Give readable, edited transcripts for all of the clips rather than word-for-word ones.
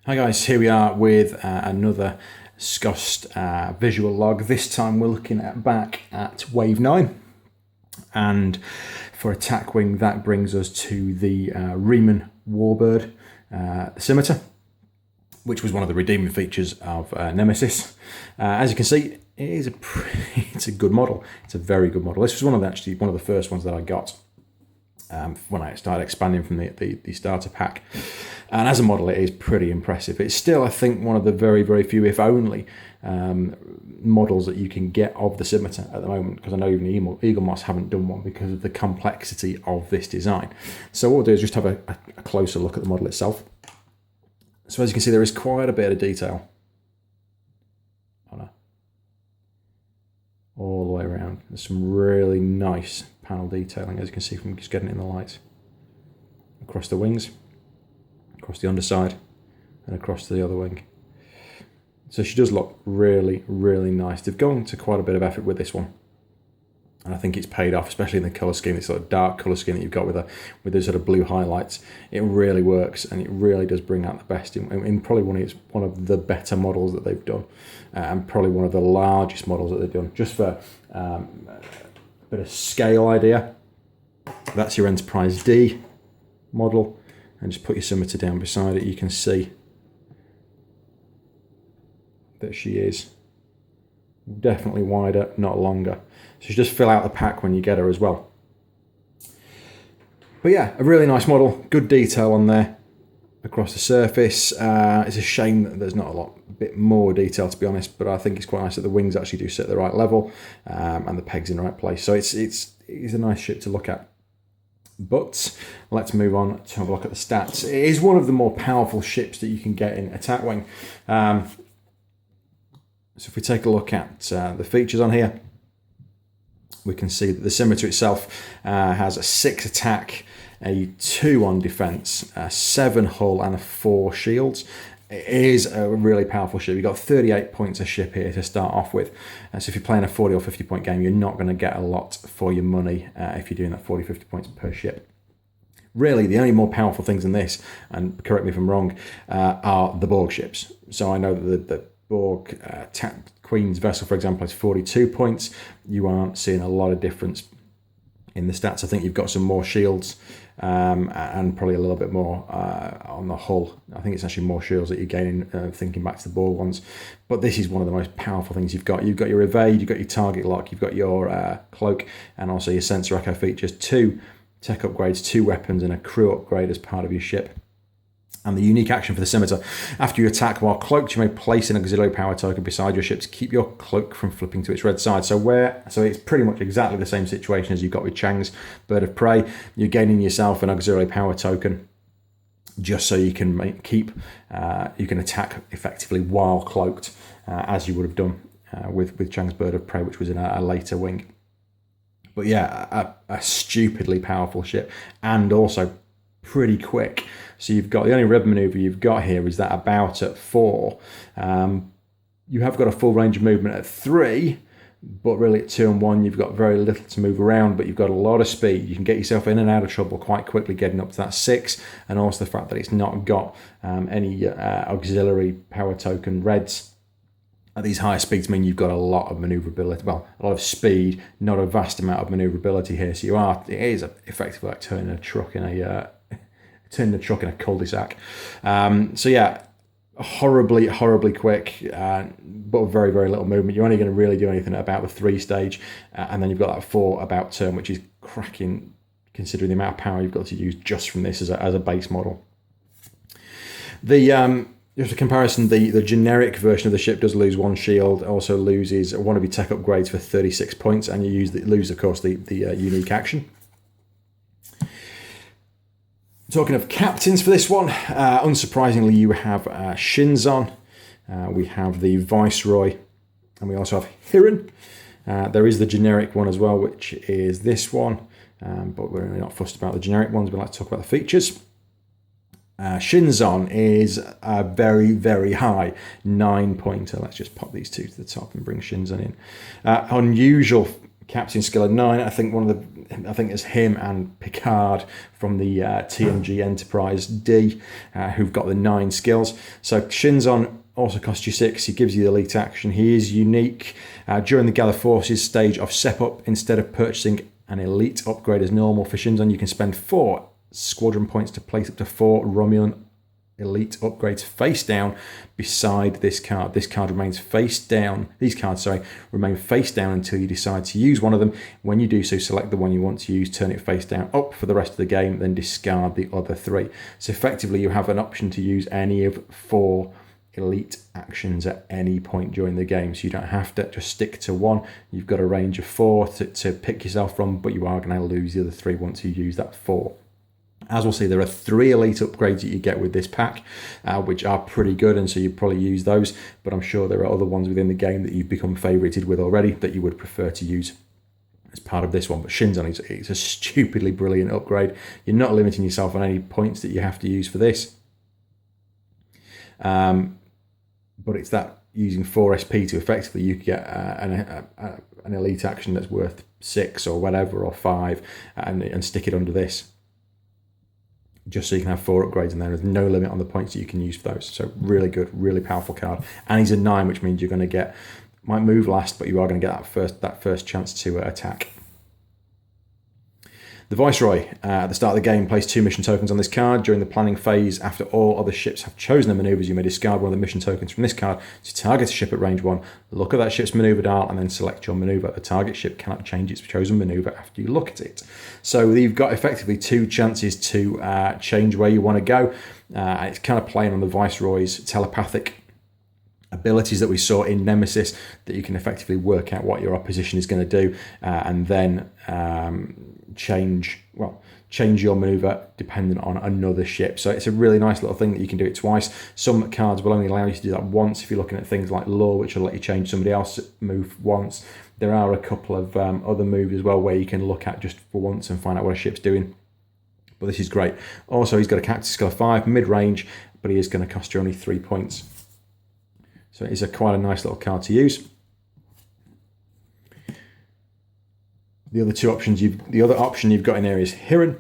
Hi guys, here we are with another Scost visual log. This time we're looking back at Wave 9, and for attack wing that brings us to the Riemann Warbird, the Scimitar, which was one of the redeeming features of Nemesis. As you can see, it's a good model. It's a very good model. This was one of the first ones that I got when I started expanding from the starter pack. And as a model, it is pretty impressive. It's still, I think, one of the very, very few, if only, models that you can get of the Scimitar at the moment, because I know even Eagle Moss haven't done one because of the complexity of this design. So what we'll do is just have a closer look at the model itself. So as you can see, there is quite a bit of detail on her, all the way around. There's some really nice panel detailing, as you can see from just getting it in the light, across the wings, across the underside, and across the other wing. So she does look really, really nice. They've gone to quite a bit of effort with this one, and I think it's paid off, especially in the colour scheme. This sort of dark colour scheme that you've got with those sort of blue highlights. It really works, and it really does bring out the best in probably one of the better models that they've done, and probably one of the largest models that they've done. Just for a bit of scale idea, that's your Enterprise D model. And just put your Scimitar down beside it, you can see that she is definitely wider, not longer. So you just fill out the pack when you get her as well. But yeah, a really nice model, good detail on there across the surface. It's a shame that there's not a bit more detail, to be honest, but I think it's quite nice that the wings actually do sit at the right level, and the peg's in the right place. So it's a nice ship to look at. But let's move on to have a look at the stats. It is one of the more powerful ships that you can get in attack wing. So if we take a look at the features on here, we can see that the Scimitar itself has a 6 attack, a 2 on defense, a 7 hull, and a 4 shields. It is a really powerful ship. You've got 38 points a ship here to start off with. So if you're playing a 40 or 50 point game, you're not going to get a lot for your money if you're doing that 40, 50 points per ship. Really, the only more powerful things in this, and correct me if I'm wrong, are the Borg ships. So I know that the Borg Queen's vessel, for example, is 42 points. You aren't seeing a lot of difference in the stats. I think you've got some more shields, and probably a little bit more on the hull. I think it's actually more shields that you're gaining, thinking back to the Borg ones. But this is one of the most powerful things you've got. You've got your evade, you've got your target lock, you've got your cloak, and also your sensor echo features, 2 tech upgrades, 2 weapons, and a crew upgrade as part of your ship. And the unique action for the Scimitar: after you attack while cloaked, you may place an auxiliary power token beside your ship to keep your cloak from flipping to its red side. So it's pretty much exactly the same situation as you've got with Chang's Bird of Prey. You're gaining yourself an auxiliary power token just so you can you can attack effectively while cloaked, as you would have done with Chang's Bird of Prey, which was in a later wing. But yeah, a stupidly powerful ship, and also pretty quick. So you've got, the only red maneuver you've got here is that about at 4. You have got a full range of movement at 3, but really at 2 and 1 you've got very little to move around, but you've got a lot of speed. You can get yourself in and out of trouble quite quickly getting up to that 6, and also the fact that it's not got any auxiliary power token reds at these higher speeds mean you've got a lot of maneuverability. Well, a lot of speed, not a vast amount of maneuverability here. So it is effectively like turning a truck in a cul-de-sac. So yeah, horribly quick, but very, very little movement. You're only going to really do anything at about the 3 stage, and then you've got that 4 about turn, which is cracking considering the amount of power you've got to use just from this as a base model. Just a comparison, the generic version of the ship does lose 1 shield, also loses one of your tech upgrades for 36 points, and you lose, of course, the unique action. Talking of captains for this one, unsurprisingly, you have Shinzon, we have the Viceroy, and we also have Hiran. There is the generic one as well, which is this one, but we're really not fussed about the generic ones. We like to talk about the features. Shinzon is a very, very high 9-pointer. Let's just pop these 2 to the top and bring Shinzon in. Unusual captain skill of 9. I think it's him and Picard from the TNG Enterprise D who've got the 9 skills. So Shinzon also costs you 6. He gives you the elite action. He is unique. During the Gather Forces stage of Step Up, instead of purchasing an elite upgrade as normal for Shinzon, you can spend 4 squadron points to place up to 4 Romulan elite upgrades face down beside this card. This card remains face down. These cards, remain face down until you decide to use one of them. When you do so, select the one you want to use, turn it face down up for the rest of the game, then discard the other 3. So effectively, you have an option to use any of 4 elite actions at any point during the game. So you don't have to just stick to one. You've got a range of 4 to pick yourself from, but you are going to lose the other 3 once you use that 4. As we'll see, there are 3 elite upgrades that you get with this pack, which are pretty good, and so you probably use those, but I'm sure there are other ones within the game that you've become favorited with already that you would prefer to use as part of this one. But Shinzon is a stupidly brilliant upgrade. You're not limiting yourself on any points that you have to use for this. But it's that using 4 SP to effectively you could get an elite action that's worth 6 or whatever, or 5, and stick it under this, just so you can have 4 upgrades, and there is no limit on the points that you can use for those. So really good, really powerful card. And he's a 9, which means you're going to get, might move last, but you are going to get that first chance to attack. The Viceroy, at the start of the game, place 2 mission tokens on this card. During the planning phase, after all other ships have chosen their maneuvers, you may discard one of the mission tokens from this card to target a ship at range 1. Look at that ship's maneuver dial and then select your maneuver. The target ship cannot change its chosen maneuver after you look at it. So you've got effectively 2 chances to change where you want to go. It's kind of playing on the Viceroy's telepathic abilities that we saw in Nemesis, that you can effectively work out what your opposition is going to do, and then change your maneuver dependent on another ship. So it's a really nice little thing that you can do it twice. Some cards will only allow you to do that once. If you're looking at things like Law, which will let you change somebody else's move once, there are a couple of other moves as well where you can look at just for once and find out what a ship's doing. But this is great. Also, he's got a captain skill of 5, mid-range, but he is going to cost you only 3 points. So it is quite a nice little card to use. The other option you've got in there is Hiran.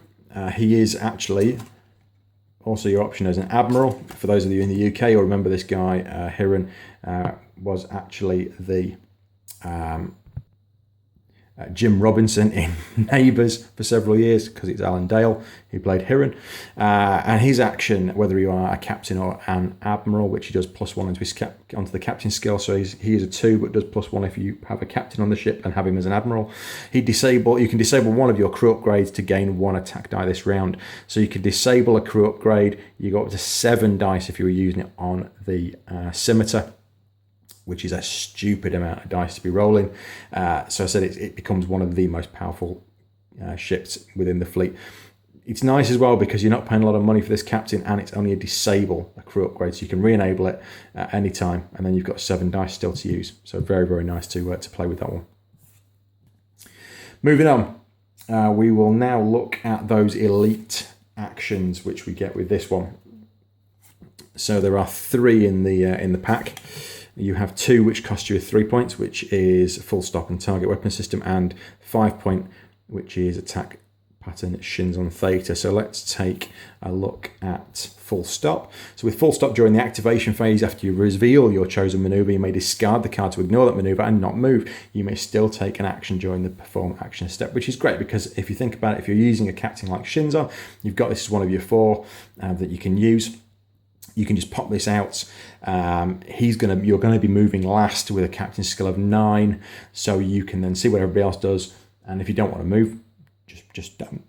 He is actually also your option as an admiral. For those of you in the UK, you'll remember this guy. Hiran was actually the Jim Robinson in Neighbours for several years, because it's Alan Dale who played Hiran. And his action, whether you are a captain or an admiral, which he does +1 onto the captain skill, so he is a 2 but does +1 if you have a captain on the ship and have him as an admiral. You can disable one of your crew upgrades to gain 1 attack die this round. So you can disable a crew upgrade. You go up to 7 dice if you were using it on the Scimitar, which is a stupid amount of dice to be rolling. So I said it becomes one of the most powerful ships within the fleet. It's nice as well because you're not paying a lot of money for this captain, and it's only a crew upgrade, so you can re-enable it at any time, and then you've got 7 dice still to use. So very, very nice to play with that one. Moving on, we will now look at those elite actions which we get with this one. So there are 3 in the pack. You have 2 which cost you 3 points, which is Full Stop and Target Weapon System, and 5 point, which is Attack Pattern Shinzon Theta. So let's take a look at Full Stop. So with Full Stop, during the activation phase, after you reveal your chosen maneuver, you may discard the card to ignore that maneuver and not move. You may still take an action during the perform action step, which is great because if you think about it, if you're using a captain like Shinzon, you've got this as one of your 4 that you can use. You can just pop this out. You're going to be moving last with a captain skill of 9, so you can then see what everybody else does. And if you don't want to move, just don't.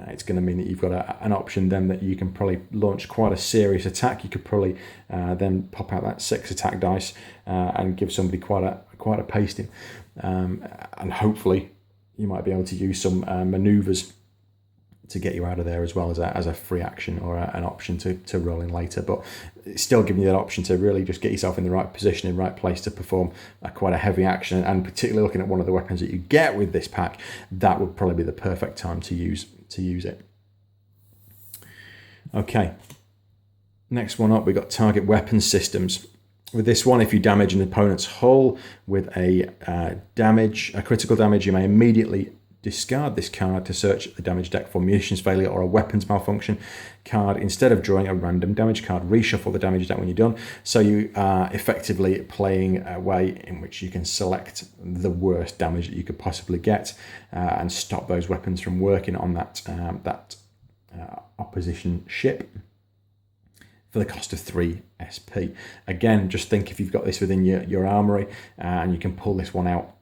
It's going to mean that you've got an option then that you can probably launch quite a serious attack. You could probably then pop out that 6 attack dice and give somebody quite a pasting. And hopefully you might be able to use some maneuvers to get you out of there as well as a free action or an option to roll in later. But it's still giving you that option to really just get yourself in the right position, in the right place to perform quite a heavy action. And particularly looking at one of the weapons that you get with this pack, that would probably be the perfect time to use it. Okay. Next one up, we've got Target Weapon Systems. With this one, if you damage an opponent's hull with a critical damage, you may immediately discard this card to search the damage deck for munitions failure or a weapons malfunction card. Instead of drawing a random damage card, reshuffle the damage deck when you're done. So you are effectively playing a way in which you can select the worst damage that you could possibly get and stop those weapons from working on that opposition ship for the cost of 3 SP. Again, just think if you've got this within your armory and you can pull this one out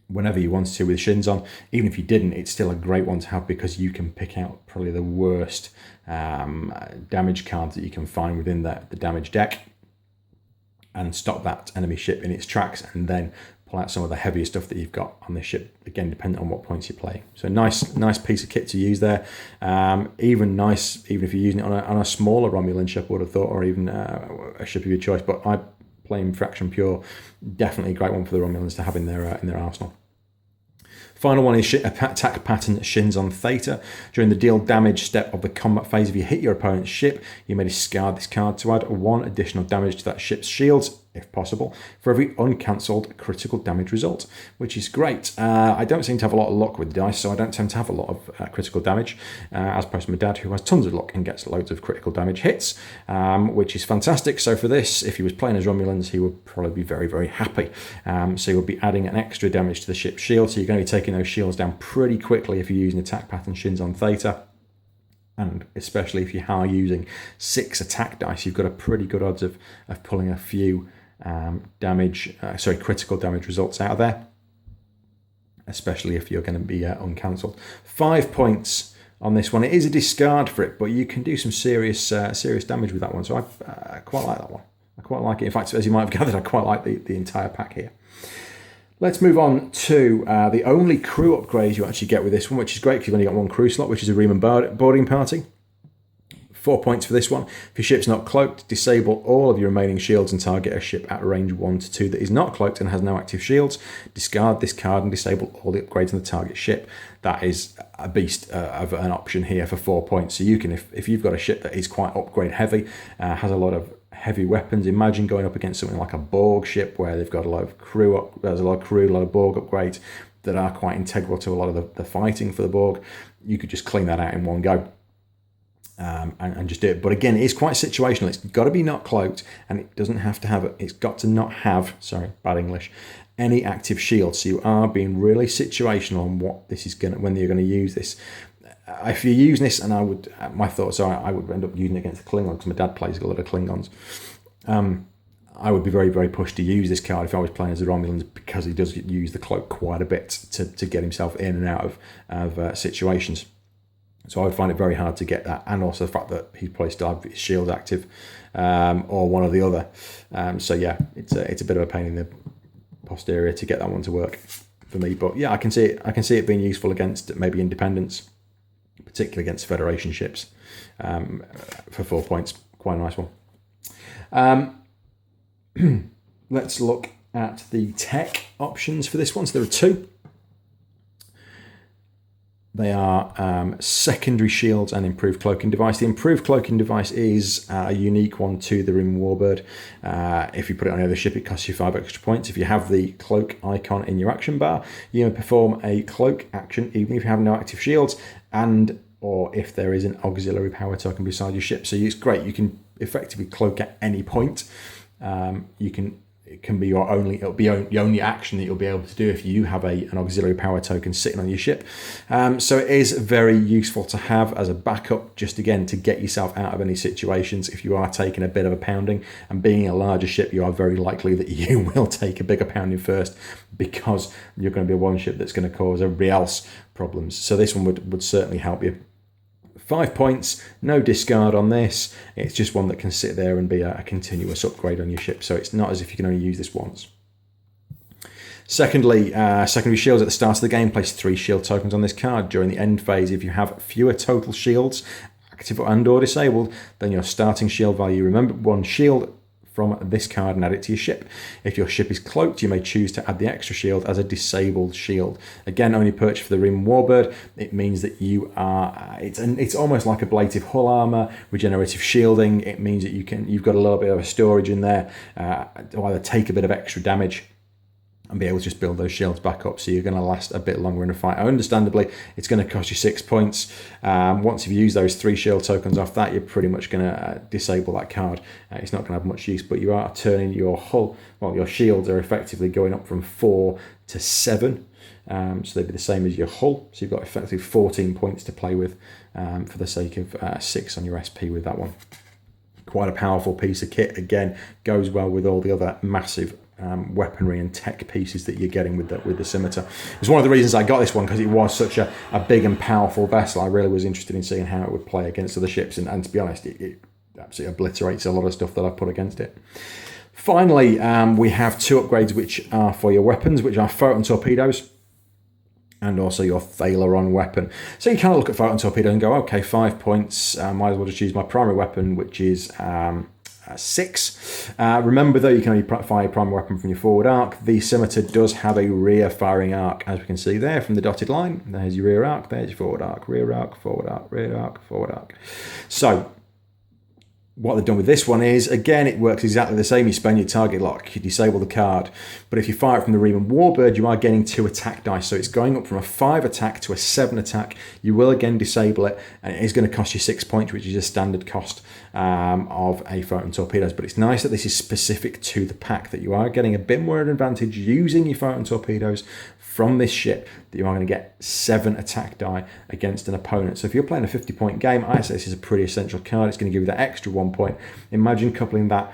whenever you want to with shins on. Even if you didn't, it's still a great one to have because you can pick out probably the worst damage cards that you can find within the damage deck and stop that enemy ship in its tracks, and then pull out some of the heavier stuff that you've got on the ship, again depending on what points you're playing. So nice piece of kit to use there. Even if you're using it on a smaller Romulan ship, I would have thought, or even a ship of your choice, but I play in Fraction Pure. Definitely a great one for the Romulans to have in their arsenal. Final one is attack pattern Shins on Theta. During the deal damage step of the combat phase, if you hit your opponent's ship, you may discard this card to add 1 additional damage to that ship's shields, if possible, for every uncancelled critical damage result, which is great. I don't seem to have a lot of luck with dice, so I don't tend to have a lot of critical damage, as opposed to my dad, who has tons of luck and gets loads of critical damage hits, which is fantastic. So for this, if he was playing as Romulans, he would probably be very, very happy. So he would be adding an extra damage to the ship's shield, so you're going to be taking those shields down pretty quickly if you're using attack pattern Shins on Theta. And especially if you are using 6 attack dice, you've got a pretty good odds of pulling a few critical damage results out of there, especially if you're going to be uncancelled. 5 points on this one. It is a discard for it, but you can do some serious damage with that one. So I quite like that one. I quite like it. In fact, as you might have gathered, I quite like the entire pack here. Let's move on to the only crew upgrades you actually get with this one, which is great because you've only got 1 crew slot, which is a Reman boarding party. 4 points for this one. If your ship's not cloaked, disable all of your remaining shields and target a ship at range 1 to 2 that is not cloaked and has no active shields. Discard this card and disable all the upgrades on the target ship. That is a beast of an option here for 4 points. So you can, if you've got a ship that is quite upgrade heavy, has a lot of heavy weapons, imagine going up against something like a Borg ship where they've got a lot of crew, there's a lot of crew, a lot of Borg upgrades that are quite integral to a lot of the fighting for the Borg. You could just clean that out in one go. And just do it. But again, it's quite situational. It's got to be not cloaked, and it doesn't have to have it. It's got to not have, sorry, bad English, any active shield. So you are being really situational on what this is going to, when you're going to use this. If you're using this, and my thoughts are I would end up using it against the Klingons because my dad plays a lot of Klingons. I would be very, very pushed to use this card if I was playing as the Romulans because he does use the cloak quite a bit to get himself in and out of situations. So I would find it very hard to get that, and also the fact that he probably still have his shield active, or one or the other. So yeah, it's a bit of a pain in the posterior to get that one to work for me. But yeah, I can see it being useful against maybe Independence, particularly against Federation ships, for 4 points. Quite a nice one. Let's look at the tech options for this one. So there are 2. They are secondary shields and improved cloaking device. The improved cloaking device is a unique one to the Rim Warbird. If you put it on the other ship, it costs you 5 extra points. If you have the cloak icon in your action bar, you may perform a cloak action even if you have no active shields, or if there is an auxiliary power token beside your ship. So it's great. You can effectively cloak at any point. It can be it'll be the only action that you'll be able to do if you have an auxiliary power token sitting on your ship. So it is very useful to have as a backup, just again to get yourself out of any situations if you are taking a bit of a pounding. And being a larger ship, you are very likely that you will take a bigger pounding first because you're going to be one ship that's going to cause everybody else problems. So this one would certainly help you. 5 points, no discard on this. It's just one that can sit there and be a continuous upgrade on your ship. So it's not as if you can only use this once. Secondly, secondary shields at the start of the game. Place 3 shield tokens on this card. During the end phase, if you have fewer total shields, active and or disabled, than your starting shield value. Remember, 1 shield from this card and add it to your ship. If your ship is cloaked, you may choose to add the extra shield as a disabled shield. Again, only purchased for the Riemann Warbird. It means that you are, it's almost like ablative hull armor, regenerative shielding. It means that you've got a little bit of a storage in there to either take a bit of extra damage and be able to just build those shields back up, so you're going to last a bit longer in a fight. Understandably, it's going to cost you 6 points. Once you've used those 3 shield tokens off that, you're pretty much going to disable that card. It's not going to have much use, but you are turning your hull, well, your shields are effectively going up from 4 to 7. So they'd be the same as your hull. So you've got effectively 14 points to play with for the sake of 6 on your SP with that one. Quite a powerful piece of kit. Again, goes well with all the other massive weaponry and tech pieces that you're getting with the Scimitar. It's one of the reasons I got this one, because it was such a big and powerful vessel. I really was interested in seeing how it would play against other ships, and to be honest, it absolutely obliterates a lot of stuff that I've put against it. Finally, we have 2 upgrades which are for your weapons, which are photon torpedoes and also your Thaleron weapon. So you kind of look at photon torpedo and go, okay, 5 points, might as well just use my primary weapon, which is 6. Remember though, you can only fire your primary weapon from your forward arc. The Scimitar does have a rear firing arc, as we can see there from the dotted line. There's your rear arc, there's your forward arc, rear arc, forward arc, rear arc, forward arc. So what they've done with this one is, again, it works exactly the same. You spend your target lock, you disable the card, but if you fire it from the Riemann Warbird, you are getting 2 attack dice, so it's going up from a 5 attack to a 7 attack. You will again disable it, and it is going to cost you 6 points, which is a standard cost of a photon torpedoes. But it's nice that this is specific to the pack, that you are getting a bit more of an advantage using your photon torpedoes from this ship, that you are going to get 7 attack die against an opponent. So if you're playing a 50-point game, I say this is a pretty essential card. It's going to give you that extra 1 point. Imagine coupling that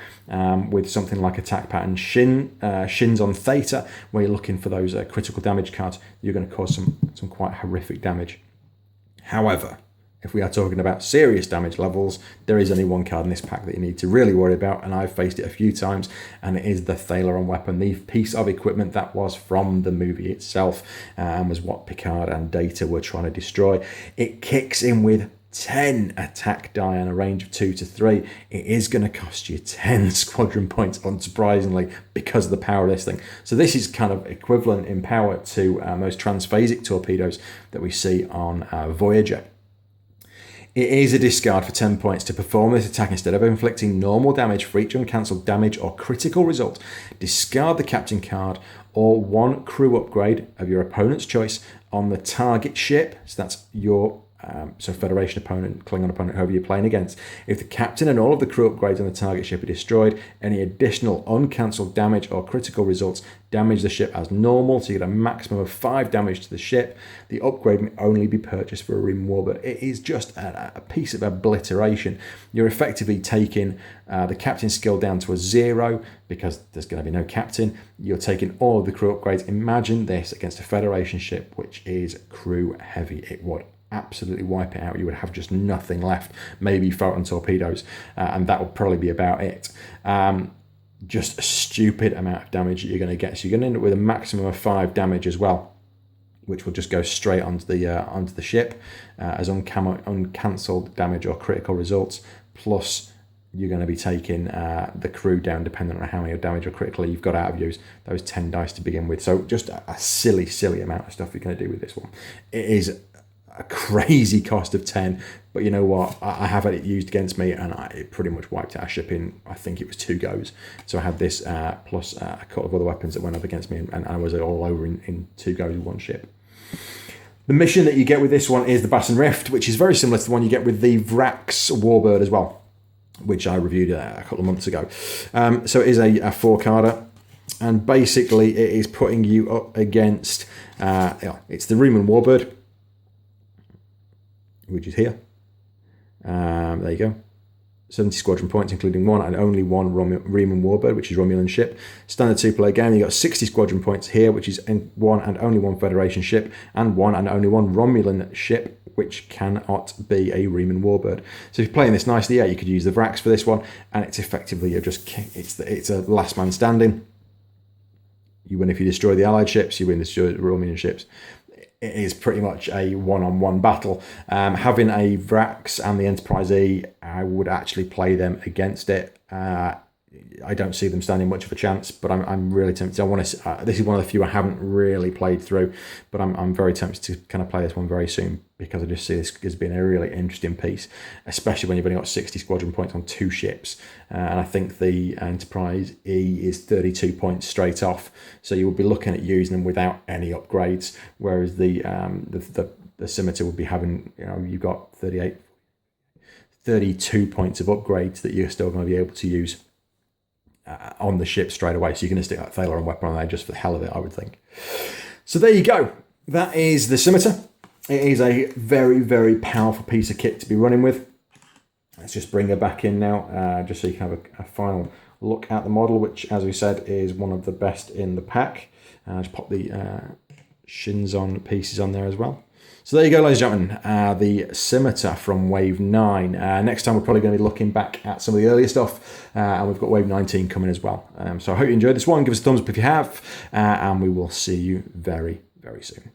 with something like attack pattern Shins on Theta, where you're looking for those critical damage cards. You're going to cause some quite horrific damage. However, if we are talking about serious damage levels, there is only 1 card in this pack that you need to really worry about, and I've faced it a few times, and it is the Thaleron weapon, the piece of equipment that was from the movie itself, and was what Picard and Data were trying to destroy. It kicks in with 10 attack die on a range of 2 to 3. It is going to cost you 10 squadron points, unsurprisingly, because of the power of this thing. So this is kind of equivalent in power to most transphasic torpedoes that we see on Voyager. It is a discard for 10 points to perform this attack. Instead of inflicting normal damage for each uncancelled damage or critical result, discard the captain card or 1 crew upgrade of your opponent's choice on the target ship. So that's your Federation opponent, Klingon opponent, whoever you're playing against. If the captain and all of the crew upgrades on the target ship are destroyed, any additional uncancelled damage or critical results damage the ship as normal, so you get a maximum of 5 damage to the ship. The upgrade may only be purchased for a Riemann Warbird. It is just a piece of obliteration. You're effectively taking the captain skill down to a 0 because there's going to be no captain. You're taking all of the crew upgrades. Imagine this against a Federation ship which is crew heavy. It would absolutely wipe it out. You would have just nothing left, maybe photon torpedoes, and that would probably be about it. Just a stupid amount of damage that you're going to get. So you're going to end up with a maximum of 5 damage as well, which will just go straight onto the ship as uncancelled damage or critical results. Plus, you're going to be taking the crew down depending on how many damage or critically you've got out of use those 10 dice to begin with. So just a silly amount of stuff you're going to do with this one. It is a crazy cost of 10, but you know what, I have had it used against me, and it pretty much wiped out a ship in, I think it was 2 goes. So I had this plus a couple of other weapons that went up against me, and I was all over in 2 goes with 1 ship. The mission that you get with this one is the Bassin Rift, which is very similar to the one you get with the Vrax Warbird as well, which I reviewed a couple of months ago. So it is a 4-carder, and basically it is putting you up against it's the Riemann Warbird, which is here. There you go. 70 squadron points, including 1 and only 1 Riemann Warbird, which is Romulan ship. Standard 2-player game, you got 60 squadron points here, which is 1 and only 1 Federation ship, and 1 and only 1 Romulan ship, which cannot be a Riemann Warbird. So if you're playing this nicely, yeah, you could use the Vrax for this one, and it's effectively it's a last man standing. You win if you destroy the Allied ships, you win if you destroy the Romulan ships. It is pretty much a one-on-one battle. Having a Vrax and the Enterprise E, I would actually play them against it. I don't see them standing much of a chance, but I'm really tempted. I want to. This is one of the few I haven't really played through, but I'm very tempted to kind of play this one very soon because I just see this as being a really interesting piece, especially when you've only got 60 squadron points on 2 ships, and I think the Enterprise E is 32 points straight off, so you would be looking at using them without any upgrades, whereas the Scimitar would be having, you've got 32 points of upgrades that you're still going to be able to use on the ship straight away. So you're going to stick that Thaler and weapon on there just for the hell of it, I would think. So there you go. That is the Scimitar. It is a very, very powerful piece of kit to be running with. Let's just bring her back in now, just so you can have a final look at the model, which, as we said, is one of the best in the pack. Just pop the shins on pieces on there as well. So there you go, ladies and gentlemen, the Scimitar from Wave 9. Next time we're probably going to be looking back at some of the earlier stuff, and we've got Wave 19 coming as well. So I hope you enjoyed this one. Give us a thumbs up if you have, and we will see you very, very soon.